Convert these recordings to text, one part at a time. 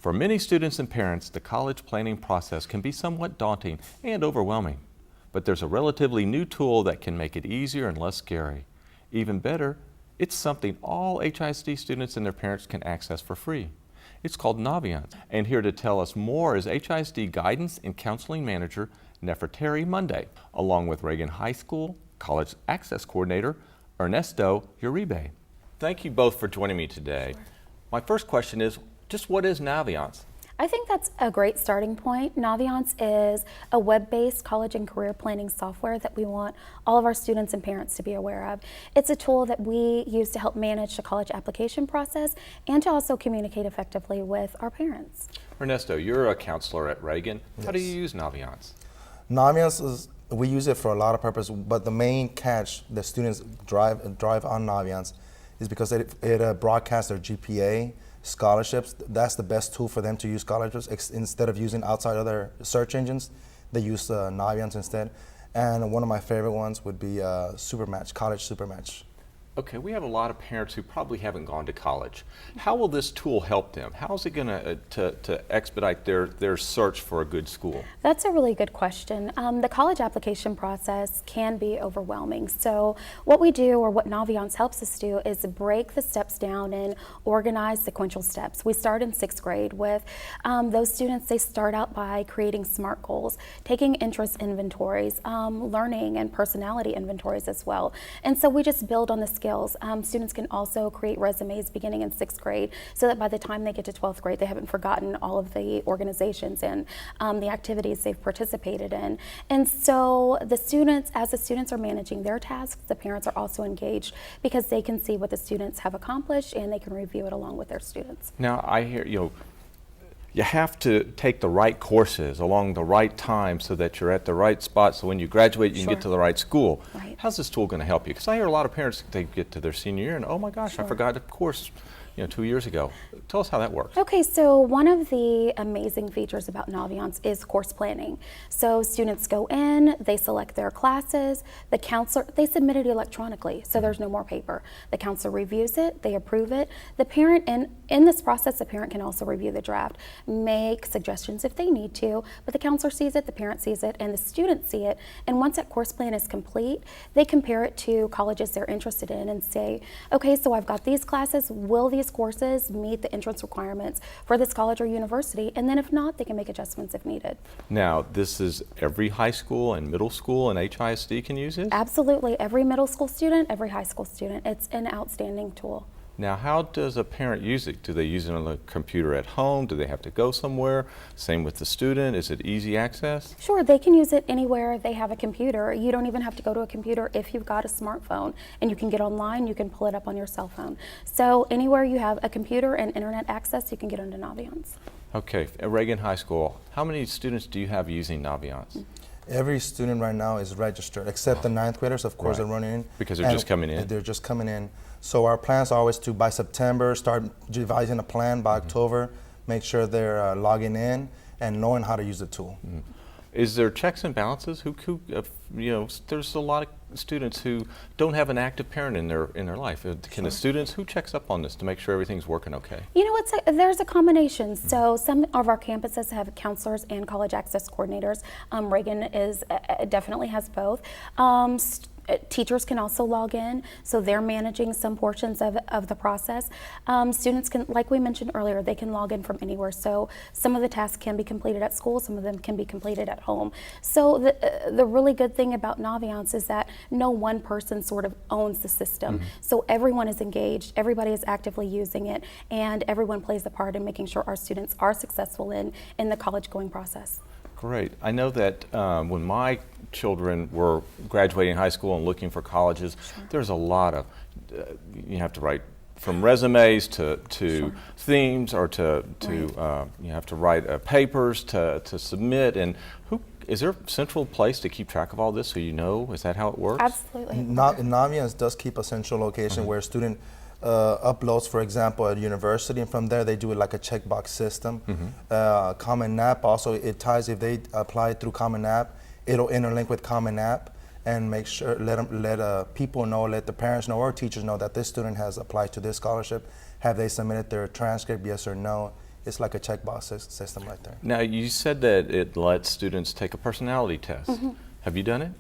For many students and parents, the college planning process can be somewhat daunting and overwhelming. But there's a relatively new tool that can make it easier and less scary. Even better, it's something all HISD students and their parents can access for free. It's called Naviance. And here to tell us more is HISD Guidance and Counseling Manager Nefertari Mundy, along with Reagan High School College Access Coordinator Ernesto Uribe. Thank you both for joining me today. Sure. My first question is, just what is Naviance? I think that's a great starting point. Naviance is a web-based college and career planning software that we want all of our students and parents to be aware of. It's a tool that we use to help manage the college application process and to also communicate effectively with our parents. Ernesto, you're a counselor at Reagan. Yes. How do you use Naviance? Naviance is, we use it for a lot of purposes, but the main catch that students drive on Naviance is because it broadcasts their GPA, scholarships. That's the best tool for them to use scholarships. Instead of using outside other search engines, they use Naviance instead. And one of my favorite ones would be Supermatch, College Supermatch. Okay, we have a lot of parents who probably haven't gone to college. How will this tool help them? How is it going to expedite their search for a good school? That's a really good question. The college application process can be overwhelming. So what we do, or what Naviance helps us do, is break the steps down and organize sequential steps. We start in 6th grade with those students. They start out by creating SMART goals, taking interest inventories, learning and personality inventories as well. And so we just build on the skills. Students can also create resumes beginning in 6th grade so that by the time they get to 12th grade, they haven't forgotten all of the organizations and the activities they've participated in. And so the students, as the students are managing their tasks, the parents are also engaged because they can see what the students have accomplished and they can review it along with their students. Now, I hear, you have to take the right courses along the right time so that you're at the right spot, so when you graduate you can get to the right school. Right. How's this tool going to help you? Because I hear a lot of parents, they get to their senior year and, oh my gosh, I forgot a course 2 years ago. Tell us how that works. Okay, so one of the amazing features about Naviance is course planning. So students go in, they select their classes, the counselor, they submit it electronically, so there's no more paper. The counselor reviews it, they approve it. The parent, in this process, the parent can also review the draft, make suggestions if they need to, but the counselor sees it, the parent sees it, and the students see it. And once that course plan is complete, they compare it to colleges they're interested in and say, okay, so I've got these classes, will these courses meet the entrance requirements for this college or university? And then if not, they can make adjustments if needed. Now, this is every high school and middle school and HISD can use it? Absolutely. Every middle school student, every high school student. It's an outstanding tool. Now, how does a parent use it? Do they use it on the computer at home? Do they have to go somewhere? Same with the student. Is it easy access? Sure, they can use it anywhere they have a computer. You don't even have to go to a computer if you've got a smartphone, and you can get online, you can pull it up on your cell phone. So anywhere you have a computer and internet access, you can get onto Naviance. Okay, at Reagan High School, how many students do you have using Naviance? Every student right now is registered, except the 9th graders, of course, Right. they're running in. Because they're just coming in? They're just coming in. So our plans are always to, by September, start devising a plan. By October, make sure they're logging in and knowing how to use the tool. Is there checks and balances? There's a lot of students who don't have an active parent in their life. Can the students, who checks up on this to make sure everything's working okay? You know, there's a combination. So some of our campuses have counselors and college access coordinators. Reagan definitely has both. Teachers can also log in, so they're managing some portions of the process. Students can, like we mentioned earlier, they can log in from anywhere. So some of the tasks can be completed at school, some of them can be completed at home. So the really good thing about Naviance is that no one person sort of owns the system. So everyone is engaged, everybody is actively using it, and everyone plays a part in making sure our students are successful in the college going process. Great. I know that when my children were graduating high school and looking for colleges, there's a lot of, you have to write from resumes to themes, or you have to write papers to submit. And is there a central place to keep track of all this so you know? Is that how it works? Absolutely. Naviance does keep a central location where a student uploads, for example, at university, and from there they do it like a checkbox system. Common App also, it ties, if they apply through Common App, it'll interlink with Common App and make sure, let people know, let the parents know or teachers know that this student has applied to this scholarship. Have they submitted their transcript, yes or no? it's like a checkbox system right there. Now, you said that it lets students take a personality test. Have you done it?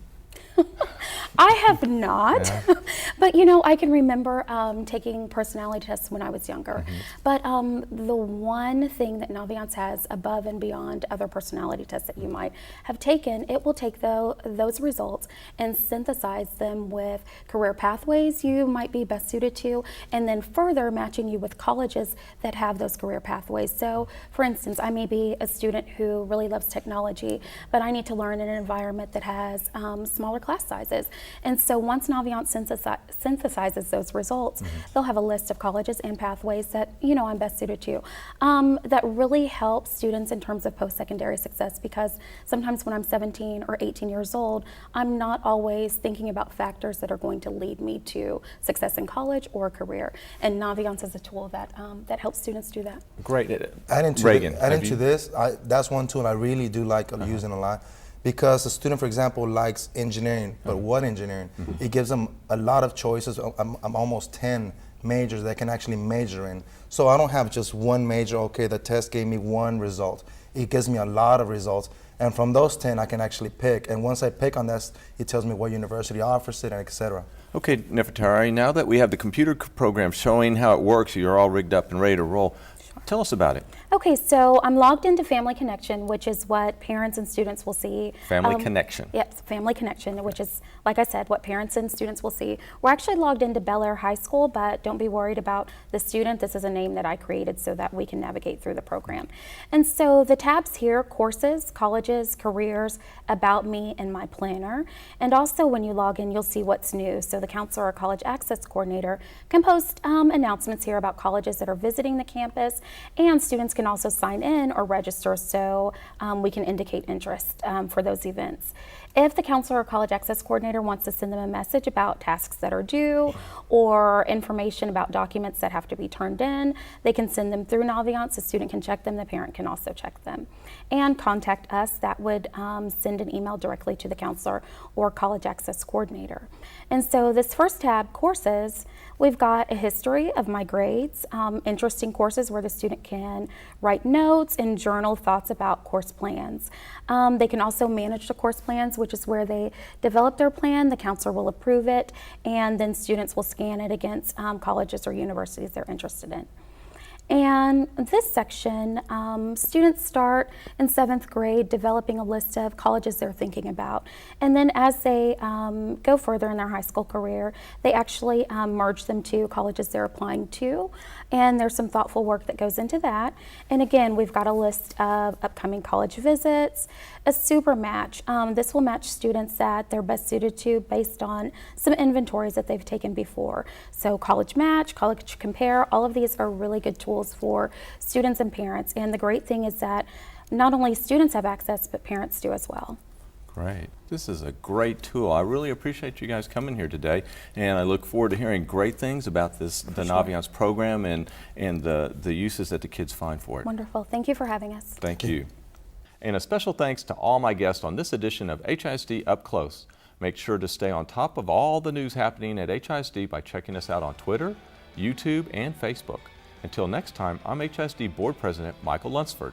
I have not, Yeah. but you know, I can remember taking personality tests when I was younger. But the one thing that Naviance has above and beyond other personality tests that you might have taken, it will take those results and synthesize them with career pathways you might be best suited to, and then further matching you with colleges that have those career pathways. So, for instance, I may be a student who really loves technology, but I need to learn in an environment that has smaller class sizes. And so once Naviance synthesizes those results, they'll have a list of colleges and pathways that, you know, I'm best suited to. That really helps students in terms of post-secondary success, because sometimes when I'm 17 or 18 years old, I'm not always thinking about factors that are going to lead me to success in college or a career. And Naviance is a tool that, that helps students do that. Great. Adding to, Reagan, this, that's one tool I really do like using a lot. Because a student, for example, likes engineering, but what engineering? It gives them a lot of choices. I'm almost 10 majors they can actually major in. So I don't have just one major, okay, the test gave me one result. It gives me a lot of results. And from those 10, I can actually pick. And once I pick on that, it tells me what university offers it, and et cetera. Okay, Nefertari, now that we have the computer program showing how it works, you're all rigged up and ready to roll. Tell us about it. Okay, so I'm logged into Family Connection, which is what parents and students will see. Family Connection. Yes, Family Connection, which is, like I said, what parents and students will see. We're actually logged into Bel Air High School, but don't be worried about the student. This is a name that I created so that we can navigate through the program. And so the tabs here: courses, colleges, careers, about me, and my planner. And also when you log in, you'll see what's new. So the counselor or college access coordinator can post announcements here about colleges that are visiting the campus, and students can also sign in or register, so we can indicate interest for those events. If the counselor or college access coordinator wants to send them a message about tasks that are due or information about documents that have to be turned in, they can send them through Naviance. The student can check them, the parent can also check them. And contact us, that would send an email directly to the counselor or college access coordinator. And so this first tab, courses, we've got a history of my grades, interesting courses where the student can write notes and journal thoughts about course plans. They can also manage the course plans, which is where they develop their plan, the counselor will approve it, and then students will scan it against colleges or universities they're interested in. And this section, students start in 7th grade developing a list of colleges they're thinking about. And then as they go further in their high school career, they actually merge them to colleges they're applying to. And there's some thoughtful work that goes into that. And again, we've got a list of upcoming college visits, a super match. This will match students that they're best suited to based on some inventories that they've taken before. So college match, college compare, all of these are really good tools for students and parents. And the great thing is that not only students have access, but parents do as well. Great. This is a great tool. I really appreciate you guys coming here today, and I look forward to hearing great things about the Naviance program and the uses that the kids find for it. Wonderful. Thank you for having us. Thank you. And a special thanks to all my guests on this edition of HISD Up Close. Make sure to stay on top of all the news happening at HISD by checking us out on Twitter, YouTube, and Facebook. Until next time, I'm HISD Board President Michael Lunceford.